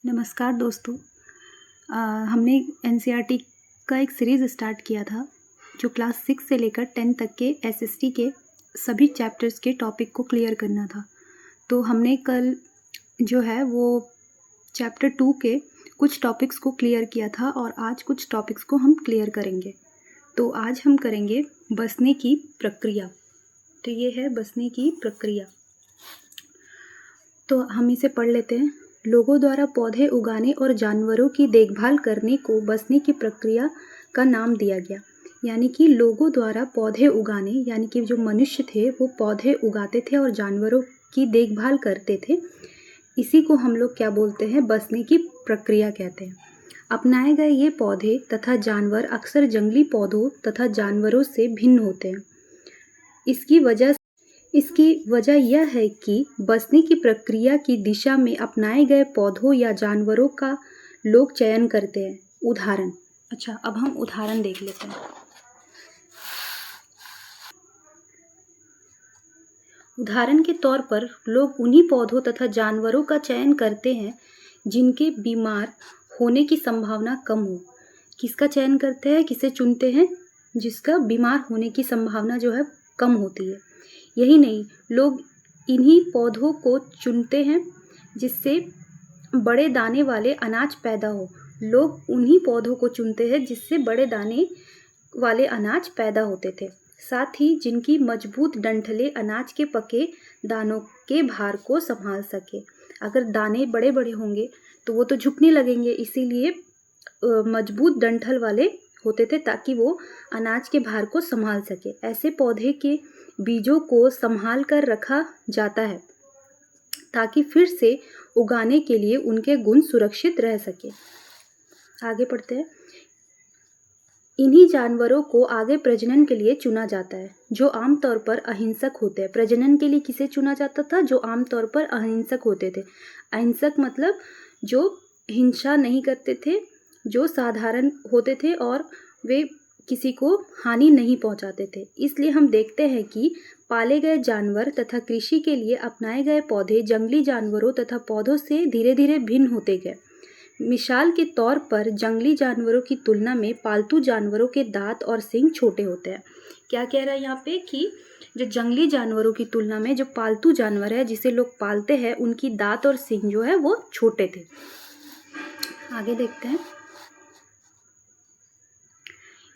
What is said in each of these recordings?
नमस्कार दोस्तों। हमने एनसीईआरटी का एक सीरीज़ स्टार्ट किया था जो क्लास 6 से लेकर 10 तक के एसएसटी के सभी चैप्टर्स के टॉपिक को क्लियर करना था। तो हमने कल जो है वो चैप्टर 2 के कुछ टॉपिक्स को क्लियर किया था और आज कुछ टॉपिक्स को हम क्लियर करेंगे। तो आज हम करेंगे बसने की प्रक्रिया। तो ये है बसने की प्रक्रिया। तो हम इसे पढ़ लेते हैं। लोगों द्वारा पौधे उगाने और जानवरों की देखभाल करने को बसने की प्रक्रिया का नाम दिया गया। यानी कि लोगों द्वारा पौधे उगाने, यानी कि जो मनुष्य थे वो पौधे उगाते थे और जानवरों की देखभाल करते थे। इसी को हम लोग क्या बोलते हैं? बसने की प्रक्रिया कहते हैं। अपनाए गए ये पौधे तथा जानवर अक्सर जंगली पौधों तथा जानवरों से भिन्न होते हैं। इसकी वजह यह है कि बसने की प्रक्रिया की दिशा में अपनाए गए पौधों या जानवरों का लोग चयन करते हैं। उदाहरण। अच्छा, अब हम उदाहरण देख लेते हैं। उदाहरण के तौर पर लोग उन्हीं पौधों तथा जानवरों का चयन करते हैं जिनके बीमार होने की संभावना कम हो। किसका चयन करते हैं? किसे चुनते हैं? जिसका बीमार होने की संभावना जो है कम होती है। यही नहीं, लोग इन्हीं पौधों को चुनते हैं जिससे बड़े दाने वाले अनाज पैदा हो। लोग उन्हीं पौधों को चुनते हैं जिससे बड़े दाने वाले अनाज पैदा होते थे। साथ ही जिनकी मजबूत डंठलें अनाज के पके दानों के भार को संभाल सके। अगर दाने बड़े बड़े होंगे तो वो तो झुकने लगेंगे, इसीलिए मजबूत डंठल वाले होते थे ताकि वो अनाज के भार को संभाल सके। ऐसे पौधे के बीजों को संभाल कर रखा जाता है ताकि फिर से उगाने के लिए उनके गुण सुरक्षित रह सके। आगे पढ़ते हैं। इन्हीं जानवरों को आगे प्रजनन के लिए चुना जाता है जो आमतौर पर अहिंसक होते हैं। प्रजनन के लिए किसे चुना जाता था? जो आमतौर पर अहिंसक होते थे। अहिंसक मतलब जो हिंसा नहीं करते थे, जो साधारण होते थे और वे किसी को हानि नहीं पहुंचाते थे। इसलिए हम देखते हैं कि पाले गए जानवर तथा कृषि के लिए अपनाए गए पौधे जंगली जानवरों तथा पौधों से धीरे धीरे भिन्न होते गए। मिसाल के तौर पर जंगली जानवरों की तुलना में पालतू जानवरों के दांत और सींग छोटे होते हैं। क्या कह रहा है यहाँ पे कि जो जंगली जानवरों की तुलना में जो पालतू जानवर है जिसे लोग पालते हैं उनकी दांत और सींग जो है वो छोटे थे। आगे देखते हैं।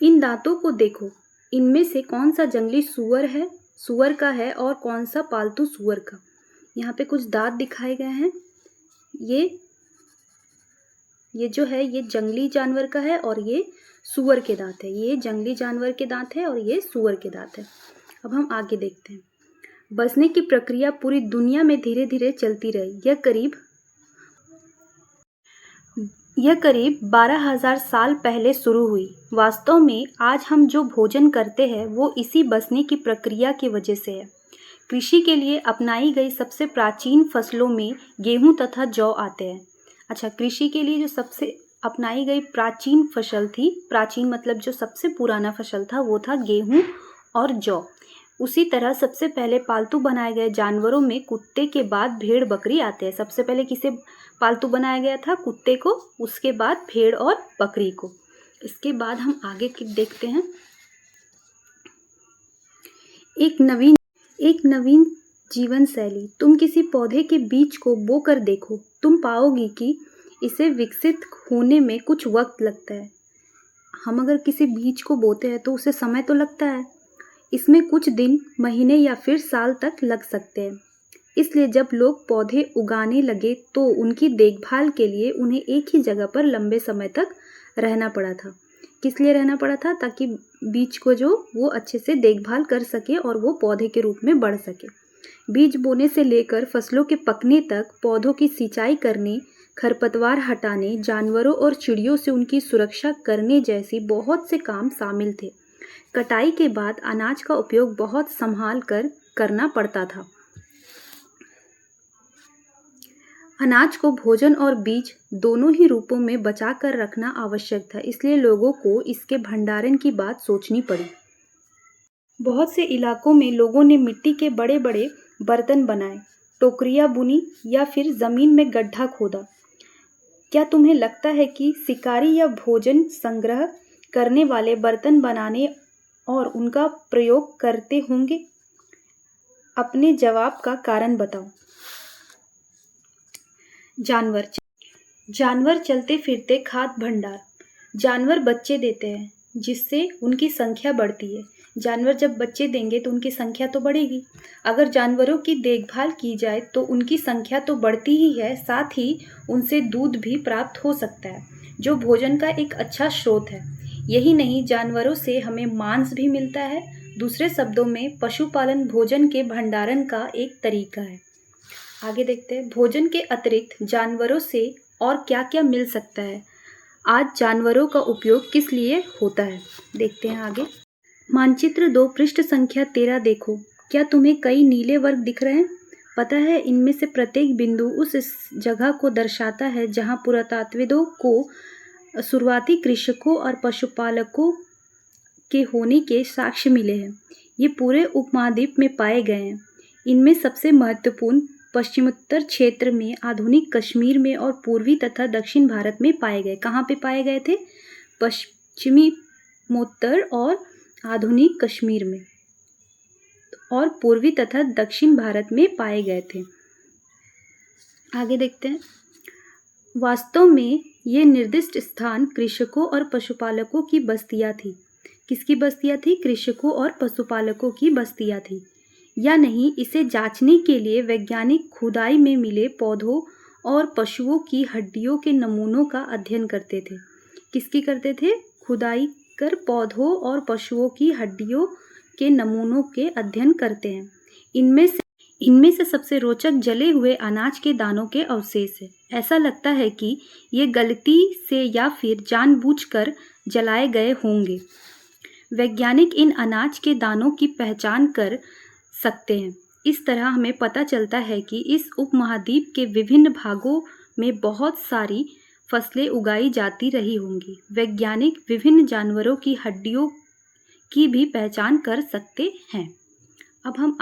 इन दांतों को देखो, इनमें से कौन सा जंगली सुअर का है और कौन सा पालतू सुअर का। यहाँ पे कुछ दांत दिखाए गए हैं। ये जो है ये जंगली जानवर का है और ये सुअर के दांत है। ये जंगली जानवर के दांत है और ये सुअर के दांत है। अब हम आगे देखते हैं। बसने की प्रक्रिया पूरी दुनिया में धीरे धीरे चलती रही। यह करीब 12,000 साल पहले शुरू हुई। वास्तव में आज हम जो भोजन करते हैं वो इसी बसने की प्रक्रिया की वजह से है। कृषि के लिए अपनाई गई सबसे प्राचीन फसलों में गेहूं तथा जौ आते हैं। अच्छा, कृषि के लिए जो सबसे अपनाई गई प्राचीन फसल थी, प्राचीन मतलब जो सबसे पुराना फसल था वो था गेहूं और जौ। उसी तरह सबसे पहले पालतू बनाए गए जानवरों में कुत्ते के बाद भेड़ बकरी आते हैं। सबसे पहले किसे पालतू बनाया गया था? कुत्ते को, उसके बाद भेड़ और बकरी को। इसके बाद हम आगे देखते हैं। एक नवीन जीवन शैली। तुम किसी पौधे के बीज को बोकर देखो, तुम पाओगी कि इसे विकसित होने में कुछ वक्त लगता है। हम अगर किसी बीज को बोते हैं तो उसे समय तो लगता है, इसमें कुछ दिन, महीने या फिर साल तक लग सकते हैं। इसलिए जब लोग पौधे उगाने लगे तो उनकी देखभाल के लिए उन्हें एक ही जगह पर लंबे समय तक रहना पड़ा था। किस लिए रहना पड़ा था? ताकि बीज को जो वो अच्छे से देखभाल कर सके और वो पौधे के रूप में बढ़ सके। बीज बोने से लेकर फसलों के पकने तक पौधों की सिंचाई करने, खरपतवार हटाने, जानवरों और चिड़ियों से उनकी सुरक्षा करने जैसी बहुत से काम शामिल थे। कटाई के बाद अनाज का उपयोग बहुत संभाल कर करना पड़ता था। अनाज को भोजन और बीज दोनों ही रूपों में बचा कर रखना आवश्यक था, इसलिए लोगों को इसके भंडारण की बात सोचनी पड़ी। बहुत से इलाकों में लोगों ने मिट्टी के बड़े बड़े बर्तन बनाए, टोकरियां बुनी या फिर जमीन में गड्ढा खोदा। क्या तुम्हें लगता है कि शिकारी या भोजन संग्रह करने वाले बर्तन बनाने और उनका प्रयोग करते होंगे? अपने जवाब का कारण बताओ। जानवर जानवर चलते फिरते खाद्य भंडार। जानवर बच्चे देते हैं जिससे उनकी संख्या बढ़ती है। जानवर जब बच्चे देंगे तो उनकी संख्या तो बढ़ेगी। अगर जानवरों की देखभाल की जाए तो उनकी संख्या तो बढ़ती ही है, साथ ही उनसे दूध भी प्राप्त हो सकता है जो भोजन का एक अच्छा स्रोत है। यही नहीं, जानवरों से हमें मांस भी मिलता है। दूसरे शब्दों में पशुपालन भोजन के भंडारण का एक तरीका है। आगे देखते हैं, भोजन के अतिरिक्त जानवरों से और क्या क्या मिल सकता है। आज जानवरों का उपयोग किस लिए होता है, देखते हैं आगे। मानचित्र 2 पृष्ठ संख्या 13 देखो। क्या तुम्हें कई नीले वर्ग दिख रहे हैं? पता है इनमें से प्रत्येक बिंदु उस जगह को दर्शाता है जहां पुरातत्वविदों को शुरुआती कृषकों और पशुपालकों के होने के साक्ष्य मिले हैं। ये पूरे उपमहाद्वीप में पाए गए हैं। इनमें सबसे महत्वपूर्ण पश्चिमोत्तर क्षेत्र में, आधुनिक कश्मीर में और पूर्वी तथा दक्षिण भारत में पाए गए। कहाँ पे पाए गए थे? पश्चिमोत्तर और आधुनिक कश्मीर में और पूर्वी तथा दक्षिण भारत में पाए गए थे। आगे देखते हैं। वास्तव में ये निर्दिष्ट स्थान कृषकों और पशुपालकों की बस्तियां थी। किसकी बस्तियां थी? कृषकों और पशुपालकों की बस्तियां थी। या नहीं, इसे जांचने के लिए वैज्ञानिक खुदाई में मिले पौधों और पशुओं की हड्डियों के नमूनों का अध्ययन करते थे। किसकी करते थे? खुदाई कर पौधों और पशुओं की हड्डियों के नमूनों के अध्ययन करते हैं। इनमें से सबसे रोचक जले हुए अनाज के दानों के अवशेष है। ऐसा लगता है कि ये गलती से या फिर जानबूझकर जलाए गए होंगे। वैज्ञानिक इन अनाज के दानों की पहचान कर सकते हैं। इस तरह हमें पता चलता है कि इस उपमहाद्वीप के विभिन्न भागों में बहुत सारी फसलें उगाई जाती रही होंगी। वैज्ञानिक विभिन्न जानवरों की हड्डियों की भी पहचान कर सकते हैं। अब हम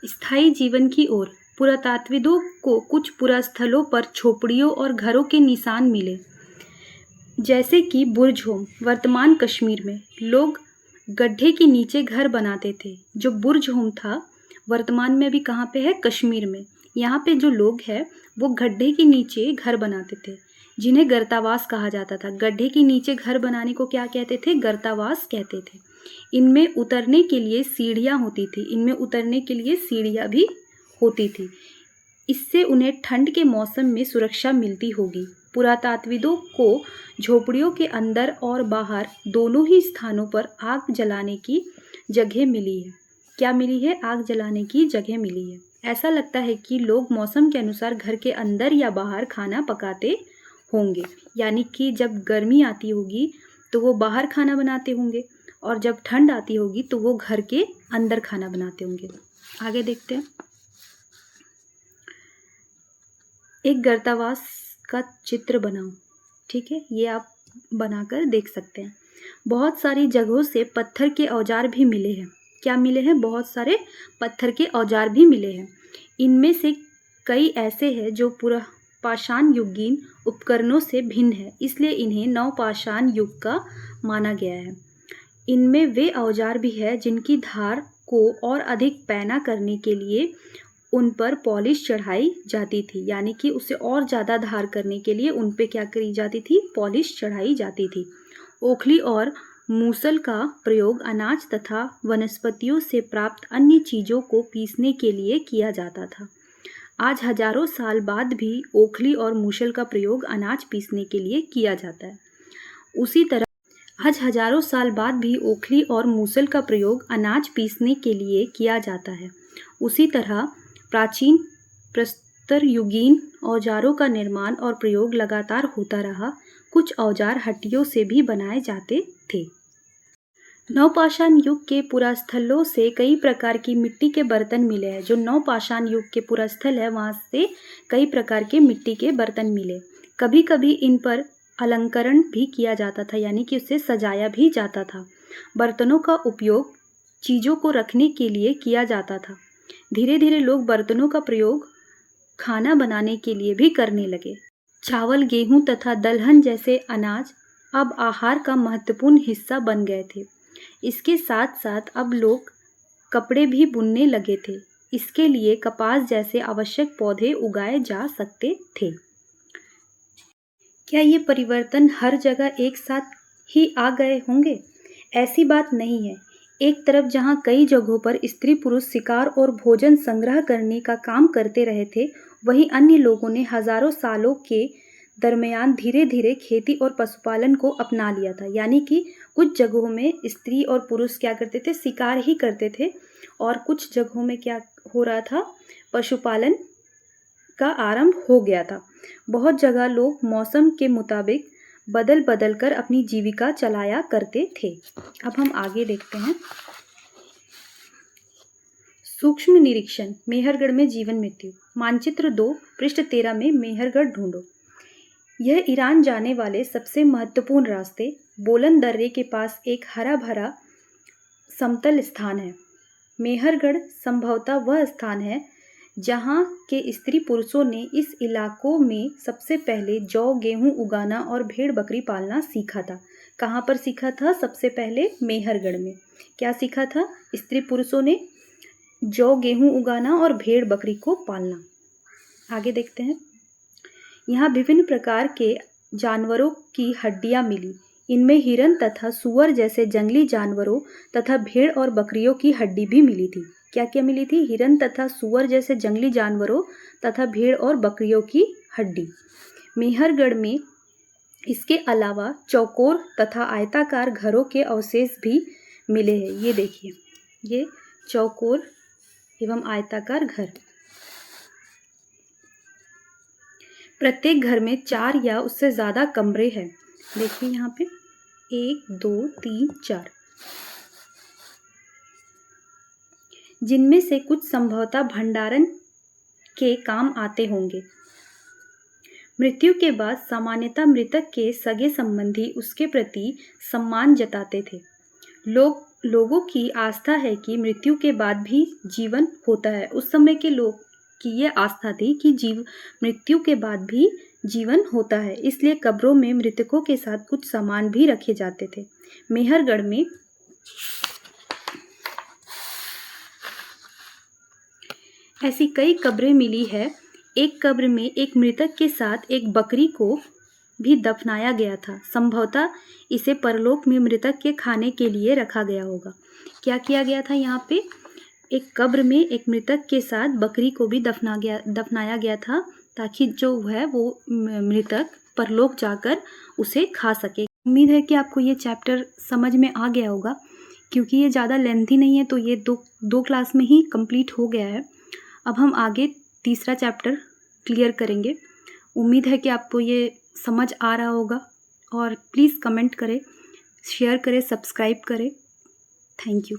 स्थायी जीवन की ओर। पुरातत्वविदों को कुछ पुरास्थलों पर झोपड़ियों और घरों के निशान मिले, जैसे कि बुर्ज-होम। वर्तमान कश्मीर में लोग गड्ढे के नीचे घर बनाते थे। जो बुर्ज-होम था वर्तमान में भी कहाँ पे है? कश्मीर में। यहाँ पे जो लोग हैं वो गड्ढे के नीचे घर बनाते थे, जिन्हें गर्तावास कहा जाता था। गड्ढे के नीचे घर बनाने को क्या कहते थे? गर्तावास कहते थे। इनमें उतरने के लिए सीढ़ियाँ होती थी। इनमें उतरने के लिए सीढ़ियाँ भी होती थी। इससे उन्हें ठंड के मौसम में सुरक्षा मिलती होगी। पुरातत्वविदों को झोपड़ियों के अंदर और बाहर दोनों ही स्थानों पर आग जलाने की जगह मिली है। क्या मिली है? आग जलाने की जगह मिली है। ऐसा लगता है कि लोग मौसम के अनुसार घर के अंदर या बाहर खाना पकाते होंगे। यानी कि जब गर्मी आती होगी तो वो बाहर खाना बनाते होंगे और जब ठंड आती होगी तो वो घर के अंदर खाना बनाते होंगे। आगे देखते हैं। एक गर्तावास का चित्र बनाओ। ठीक है, ये आप बनाकर देख सकते हैं। बहुत सारी जगहों से पत्थर के औजार भी मिले हैं। क्या मिले हैं? बहुत सारे पत्थर के औजार भी मिले हैं। इनमें से कई ऐसे हैं जो पाषाण युगीन उपकरणों से भिन्न है, इसलिए इन्हें नवपाषाण युग का माना गया है। इनमें वे औजार भी हैं जिनकी धार को और अधिक पैना करने के लिए उन पर पॉलिश चढ़ाई जाती थी। यानी कि उसे और ज़्यादा धार करने के लिए उन पे क्या करी जाती थी? पॉलिश चढ़ाई जाती थी। ओखली और मूसल का प्रयोग अनाज तथा वनस्पतियों से प्राप्त अन्य चीज़ों को पीसने के लिए किया जाता था। आज हजारों साल बाद भी ओखली और मूसल का प्रयोग अनाज पीसने के लिए किया जाता है। उसी तरह आज हजारों साल बाद भी ओखली और मूसल का प्रयोग अनाज पीसने के लिए किया जाता है। उसी तरह प्राचीन प्रस्तरयुगीन औजारों का निर्माण और प्रयोग लगातार होता रहा। कुछ औजार हड्डियों से भी बनाए जाते थे। नवपाषाण युग के पुरास्थलों से कई प्रकार की मिट्टी के बर्तन मिले हैं। जो नवपाषाण युग के पुरास्थल है वहाँ से कई प्रकार के मिट्टी के बर्तन मिले। कभी कभी इन पर अलंकरण भी किया जाता था, यानी कि उससे सजाया भी जाता था। बर्तनों का उपयोग चीज़ों को रखने के लिए किया जाता था। धीरे धीरे लोग बर्तनों का प्रयोग खाना बनाने के लिए भी करने लगे। चावल, गेहूं तथा दलहन जैसे अनाज अब आहार का महत्वपूर्ण हिस्सा बन गए थे। इसके साथ साथ अब लोग कपड़े भी बुनने लगे थे। इसके लिए कपास जैसे आवश्यक पौधे उगाए जा सकते थे। क्या ये परिवर्तन हर जगह एक साथ ही आ गए होंगे? ऐसी बात नहीं है। एक तरफ जहाँ कई जगहों पर स्त्री पुरुष शिकार और भोजन संग्रह करने का काम करते रहे थे, वहीं अन्य लोगों ने हजारों सालों के दरमियान धीरे धीरे खेती और पशुपालन को अपना लिया था। यानी कि कुछ जगहों में स्त्री और पुरुष क्या करते थे, शिकार ही करते थे, और कुछ जगहों में क्या हो रहा था, पशुपालन का आरंभ हो गया था। बहुत जगह लोग मौसम के मुताबिक बदल बदल कर अपनी जीविका चलाया करते थे। अब हम आगे देखते हैं। सूक्ष्म निरीक्षण, मेहरगढ़ में जीवन मृत्यु। मानचित्र 2 पृष्ठ 13 में मेहरगढ़ ढूंढो। यह ईरान जाने वाले सबसे महत्वपूर्ण रास्ते बोलन दर्रे के पास एक हरा भरा समतल स्थान है। मेहरगढ़ संभवतः वह स्थान है जहाँ के स्त्री पुरुषों ने इस इलाकों में सबसे पहले जौ, गेहूं उगाना और भेड़ बकरी पालना सीखा था। कहाँ पर सीखा था? सबसे पहले मेहरगढ़ में। क्या सीखा था? स्त्री पुरुषों ने जौ, गेहूं उगाना और भेड़ बकरी को पालना। आगे देखते हैं। यहाँ विभिन्न प्रकार के जानवरों की हड्डियाँ मिली। इनमें हिरन तथा सूअर जैसे जंगली जानवरों तथा भेड़ और बकरियों की हड्डी भी मिली थी। क्या क्या मिली थी? हिरन तथा सूअर जैसे जंगली जानवरों तथा भेड़ और बकरियों की हड्डी। मेहरगढ़ में इसके अलावा चौकोर तथा आयताकार घरों के अवशेष भी मिले हैं। ये देखिए, ये चौकोर एवं आयताकार घर। प्रत्येक घर में 4 या उससे ज़्यादा कमरे हैं। देखिए यहाँ पे 1, 2, 3, 4, जिनमें से कुछ संभवतः भंडारण के काम आते होंगे। मृत्यु के बाद सामान्यतः मृतक के सगे संबंधी उसके प्रति सम्मान जताते थे। लोगों की आस्था है कि मृत्यु के बाद भी जीवन होता है। उस समय के लोग की ये आस्था थी कि मृत्यु के बाद भी जीवन होता है, इसलिए कब्रों में मृतकों के साथ कुछ सामान भी रखे जाते थे। मेहरगढ़ में ऐसी कई कब्रें मिली है। एक कब्र में एक मृतक के साथ एक बकरी को भी दफनाया गया था। संभवतः इसे परलोक में मृतक के खाने के लिए रखा गया होगा। क्या किया गया था? यहाँ पे एक कब्र में एक मृतक के साथ बकरी को भी दफनाया गया था, ताकि जो है वो मृतक परलोक जाकर उसे खा सके। उम्मीद है कि आपको ये चैप्टर समझ में आ गया होगा। क्योंकि ये ज़्यादा लेंथी नहीं है, तो ये दो क्लास में ही कंप्लीट हो गया है। अब हम आगे तीसरा चैप्टर क्लियर करेंगे। उम्मीद है कि आपको ये समझ आ रहा होगा, और प्लीज़ कमेंट करें, शेयर करें, सब्सक्राइब करें। Thank you.